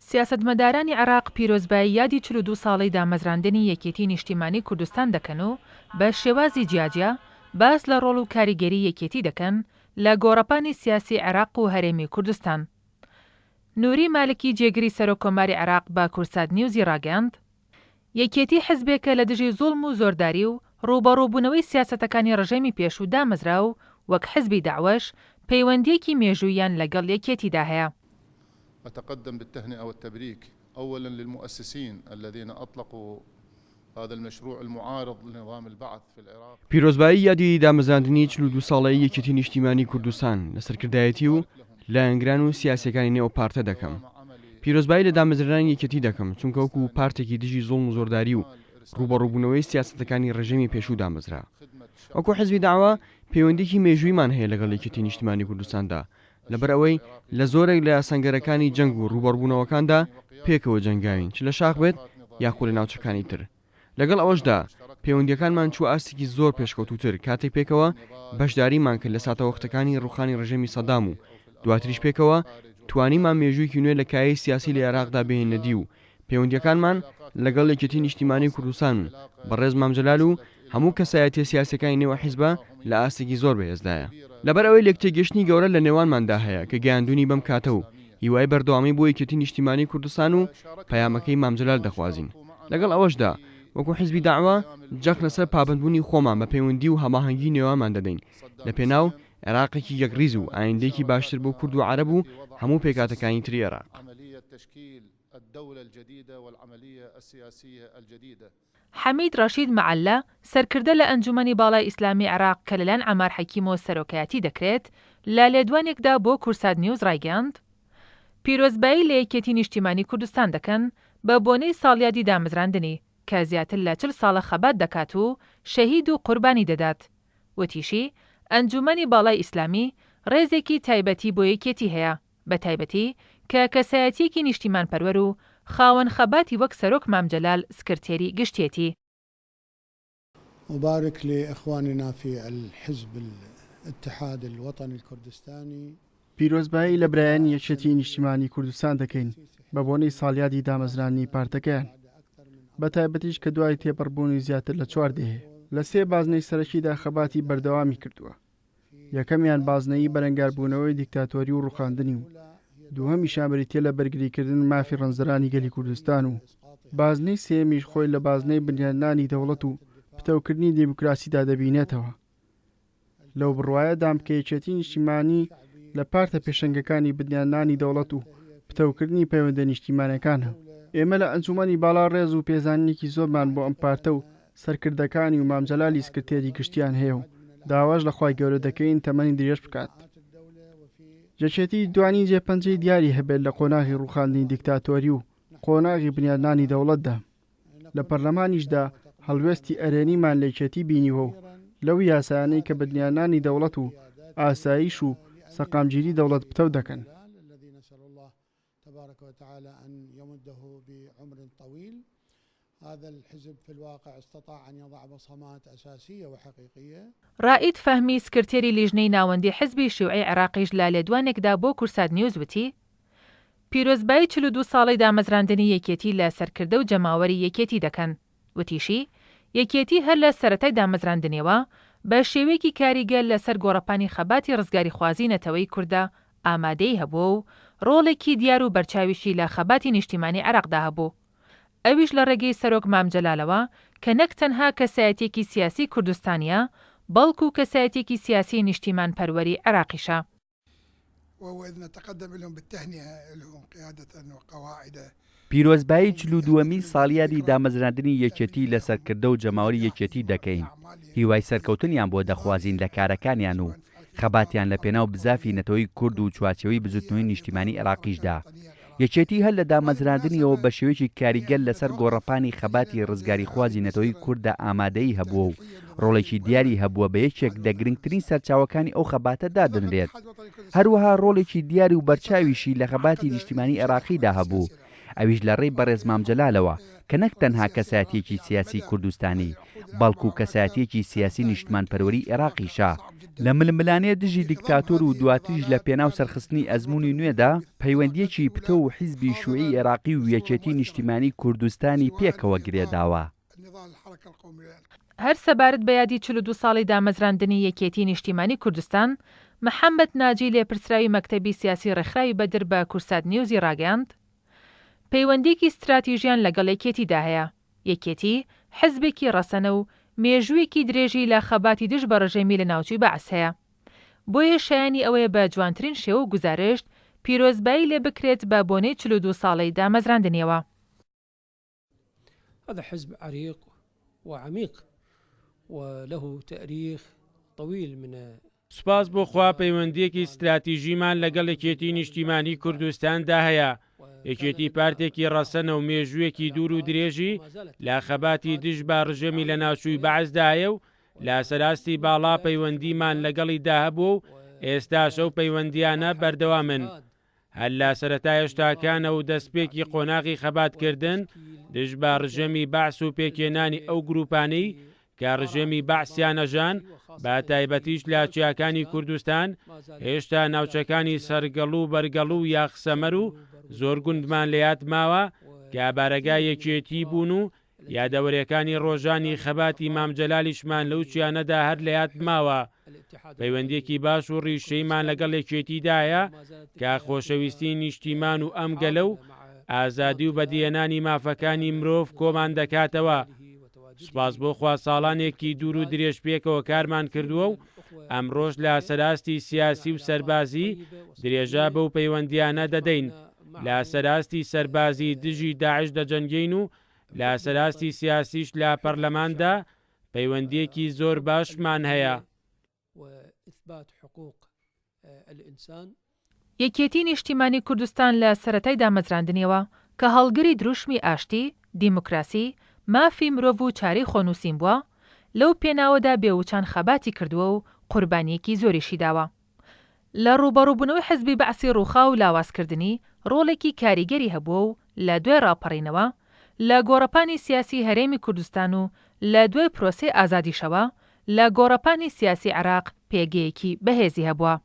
سیاسەتمەدارانی عێراق پیرۆزبایی یادی 42 ساڵەی دامەزراندنی یەکێتی نیشتیمانی کوردستان دەکەن و بە شێوازی جیاجیا باس لە ڕۆڵ و کاریگەری یەکێتی دەکەن لە گۆڕەپانی سیاسی عێراق و هەرێمی کوردستان. نووری مالکی جێگری سەرۆکۆماری عێراق بە کورسات نیوزی ڕاگەاند یەکێتی حزبێکە لە دژی زوڵم و زۆرداری و ڕوبەڕووبوونەوەی سیاسەتەکانی ڕژێمی پێشوو دامەزرا و وەک حزبی داعوەش پەیوەندیەکی مێژوویان لەگەڵ یەکێتیدا هەیە. أتقدم بالتهنئة والتبريك أولا للمؤسسين الذين أطلقوا هذا المشروع المعارض لنظام البعث في العراق. پیرۆزبایی یادی دامەزراندنی 42 ساڵەی یەکێتی نیشتیمانی کوردستان لە سەرکردایەتی و لە ئەنگران و سیاسەکانی نێو پارتە دەکەم. پیرۆزبایی لە دامەزرانی یەکێتی دەکەم چونکە وەکو پارتێکی دژی زوڵم و زۆرداری و ڕوبەڕووبوونەوەی سیاسەتەکانی ڕژێمی پێشوو دامەزرا. وەکو حزبی داوا پەیوەندیی مێژوویمان هەیە لەگەڵ یەکێتی نیشتیمانی کوردستاندا لەبەر ئەوەی لە زۆرێک لە سەنگەرەکانی جەنگ و ڕوبەڕبوونەوەکاندا پێکەوە جەنگاوین چ لە شاخ بێت یاخۆ لە ناوچەکانی تر. لەگەڵ ئەوەشدا پەیوەندیەکانمان چوو ئاستێکی زۆر پێشکەوتوتر کاتێک پێکەوە بەشداریمان کرد لە ساتەوەختەکانی ڕوخانی ڕژێمی سەدام و دواتریش پێکەوە توانیمان مێژوویکی نوێ لە کایەی سیاسی لە عێراقدا بهێنەدی و پەیوەندیەکانمان لەگەڵ یەکێتی نیشتیمانی کوردستان بەڕێز مامجەلال و هەموو کەسایەتی سیاسەکانی نێوە حیزبە لە ئاستێکی زۆر بەهێزدایە. لەبەر ئەوەی لەکتێگەشتنی گەورە لە نێوانماندا هەیە کە گەیاندونی بەم کاتە و هیوای بەردەوامی بۆ یەکێتی نیشتیمانی کوردستان و پەیامەکەی مامجەلال دەخوازین. لەگەڵ ئەوەشدا وەکو حیزبی داعوا جەخ لەسەر پابندبوونی خۆمان بە پەیوەندی و هەماهەنگی نێوانمان دەدەین لە پێناو عێراقێکی یەکریز و ئایندێکی باشتر بۆ کورد و عەرەب و هەموو پێکاتەکانی تری عێراق. حەمید ڕەشید مەعەلە سەرکردە لە ئەنجومەنی باڵای ئیسلامی عێراق کە لەلایەن عەمار حەکیمەوە سەرۆکایەتی دەکرێت لە لێدوانێکدا بۆ کورسات نیوز ڕایگەاند پیرۆزبایی لە یەکێتی نیشتیمانی کوردستان دەکەن بە بۆنەی ساڵیادی دامەزراندنی کە زیاتر لە 40 ساڵە خەبات دەکات و شەهید و قوربانی دەدات. وتیشی ئەنجومەنی باڵای ئیسلامی ڕێزێکی تایبەتی بۆ یەکێتی هەیە بە تایبەتی کە کەسایەتیەکی نیشتیمان پەروەر و خاوەن خەباتی وەک سەرۆک مامجەلال سکرتێری گشتێتی. مبارك لإخواننا في الحزب الاتحاد الوطني الكردستاني. پیرۆزبایی لە برایانی یەکێتی نیشتیمانی کوردستان دەکەین بە بۆنەی ساڵیادی دامەزرانی پارتەکەیان بە تایبەتیش کە دوای تێپەڕبوونی زیاتر لە 4 دێ لە 3 بازنەی سەرەکیدا خەباتی بەردەوامی کردووە. یەکەمیان بازنەیی بەرەنگاربوونەوەی دیکتاتۆری و ڕوخاندنی و دووهەمیشان بریتیە لە بەرگریکردن مافی ڕەنزەرانی گەلی کوردستان و بازنەی سێمیش خۆی لە بازنەی بنیادنانی دەوڵەت و پتەوکردنی دیموکراسیدا دەبینێتەوە. لەو بڕوایەدام کە یەکێتی نیشتیمانی لە پارتە پێشەنگەکانی بنیادنانی دەوڵەت و پتەوکردنی پەیوەندە نیشتیمانەکانە. ئێمە لە ئەنجومەنی باڵا ڕێز و پێزانینێکی زۆرمان بۆ ئەم پارتە و سەرکردەکانی و مامجەلالی سکرتێری گشتیان هەیە و داواش لە خوای گەورە دەکەین تەمەنی درێژ بکات. یەکێتی دوانی جێپەنجەی دیاری هەبێت لە قۆناغی ڕوخاندنی دیکتاتۆری و قۆناغی بنیادنانی دەوڵەتدا. لە پەرلەمانیشدا هەڵوێستی ئەرێنیمان لە یەکێتی بینیوە و لەو یاسایانەی کە بنیادنانی دەوڵەت و ئاسایش و سەقامگیری دەوڵەت پتە دەکەن. تبارك وتعالى أن يمده بعمر طويل. هذا الحزب في الواقع استطاع أن يضع بصمات أساسية وحقيقية. رائد فهمي سكرتيري لجنەی ناوەندی حزبی شیوعی عێراقیش لە لێدوانێکدا بۆ کورسات نیوز وتی پیرۆزبایی 42 ساڵەی دامەزراندنی یەکێتی لە سەرکردە و جەماوەری یەکێتی دەکەن. وتیشی یەکێتی هەر لە سەرەتای دامەزراندنیەوە بە شێوەیەکی کاریگەر لەسەر گۆڕەپانی خەباتی ڕزگاری خوازی نەتەوەی کووردە ئامادەی هەبوو و ڕۆڵێکی دیار و بەرچاویشی لە خەباتی نیشتیمانی عێراقدا هەبوو. ئەویش لە ڕێگەی سەرۆک مامجەلالەوە کە نەک تەنها کەسایەتێکی سیاسی کوردستانیە بەڵکو و کەسایەتێکی سیاسی نیشتیمان پەروەری عێراقیشە. پیرۆزبایی 42 ساڵیادی دامەزراندنی یەکێتی لە سەرکردە و جەماوەری یەکێتی دەکەین. هیوای سەرکەوتنیان بۆ دەخوازین لە کارەکانیان و خەباتیان لە پێناو بزافی نەتەوەی کورد و چوارچەوەی بزوتنەوەی نیشتیمانی عێراقیشدا. یەکێتی هەر لە دامەزراندنیەوە بە شێوەیەکی کاریگەر لەسەر گۆڕەپانی خەباتی ڕزگاری خوازی نەتەوەی کووردە ئامادەی هەبووە و ڕۆڵێکی دیاری هەبووە بە یەکێک لە گرنگترین سەرچاوەکانی ئەو خەباتە دادنرێت. هەروەها ڕۆڵێکی دیاری و بەرچاویشی لە خەباتی نیشتیمانی عێراقیدا هەبوو. ئەویش لە ڕێی بەڕێز مامجەلالەوە کە نەک تەنها کەسایەتیەکی سیاسی کوردستانی بەڵکو کەسایەتیەکی سیاسی نیشتمان پەروەری عێراقیشە لە ململانەیە دژی دیکتاتۆر و دواتریش لە پێناو سەرخستنی ئەزمموی نوێدا پەیوەندیەکی پتە و حیزبی شوعی عێراقی و یەکێتی نیشتیمانی کوردستانی پێکەوە گرێداوە. هەر سەبارەت بە یادی 42 ساڵی دامەزراندنی یەکێتی نیشتیمانی کوردستان، محەممەد ناجی لێپرسراوی مەکتەبی سیاسی ڕێکخراوی بەدر بە کورسات نیوزی ڕاگەاند پەیوەندێکی استراتیژیان لەگەڵ یەکێتیدا هەیە. یەکێتی حزبێکی ڕەسەنە و مێژوویەکی درێژی لە خەباتی دژ بە ڕژێمی لە ناوچوی بەعس هەیە. بۆیە شایانی ئەوەیە بە جوانترین شێوە و گزارشت پیرۆزبایی لێ بکرێت بە بۆنەی 42 ساڵەی دامەزراندنیەوە. هذا حزب عريق وعميق وله تاريخ طويل من سوپاس بۆ خوا پەیوەندیەکی استراتیژیمان لەگەڵ یەکێتی نیشتیمانی کوردستاندا هەیە. یەکێتی پارتێکی ڕەسەنە و مێژوویەکی دوور و درێژی لە خەباتی دژ بە ڕژەمی لە ناوچووی بەعزدایە و لە سەراستی باڵا پەیوەندیمان لەگەڵی داهبوو و ئێستا شەو پەیوەندیانە بەردەوامن. هەر لە سەرەتا هێشتاکانە و دەستپێکی قۆناغی خەباتکردن دژ بە ڕژەمی بەعس و پێکێنانی ئەو گروپانەی کە ڕژێمی بەعسیانەژان بە تایبەتیش لە چیاکانی کوردستان هێشتا ناوچەکانی سەرگەڵ و بەرگەڵ و یاخسەمەر و زۆر گوندمان لە یاد ماوە کە بارەگای یەکێتی بوون و یادەوەریەکانی ڕۆژانی خەباتی مامجەلالیشمان لەو چیانەدا هەر لە یاد ماوە. پەیوەندێکی باش و ڕیشەیمان لەگەڵ یەکێتیدایە کە خۆشەویستی نیشتیمان و ئەم گەلە و ئازادی و بەدیێنانی مافەکانی مرۆڤ کۆمان دەکاتەوە. سوپاس بۆ خوا ساڵانێکی دوور و درێژ پێکەوە کارمان کردووە و ئەمڕۆژ لە سەراستی سیاسی و سەربازی درێژە بەو پەیوەندیانە دەدەین. لە سەراستی سەربازی دژی داعش دەجەنگین و لە سەراستی سیاسیش لە پەرلەماندا پەیوەندیەکی زۆر باشمان هەیە. یەکێتی نیشتیمانی کوردستان لە سەرەتای دامەزراندنیەوە کە هەڵگری دروشمی ئاشتی، دیموکراسی، مافی مرۆڤ و چارەی خۆنووسین بووە، لەو پێناوەدا بێوچان خەباتی کردووە و قوربانیەکی زۆریشی داوە. لە ڕوبەڕووبوونەوەی حزبی بەعسی ڕووخا و لاوازکردنی ڕۆڵێکی کاریگەری هەبووە و لە دوای ڕاپەڕینەوە لە گۆڕەپانی سیاسی هەرێمی کوردستان و لە دوای پرۆسەی ئازادیشەوە لە گۆڕەپانی سیاسی عێراق پێگەیەکی بەهێزی هەبووە.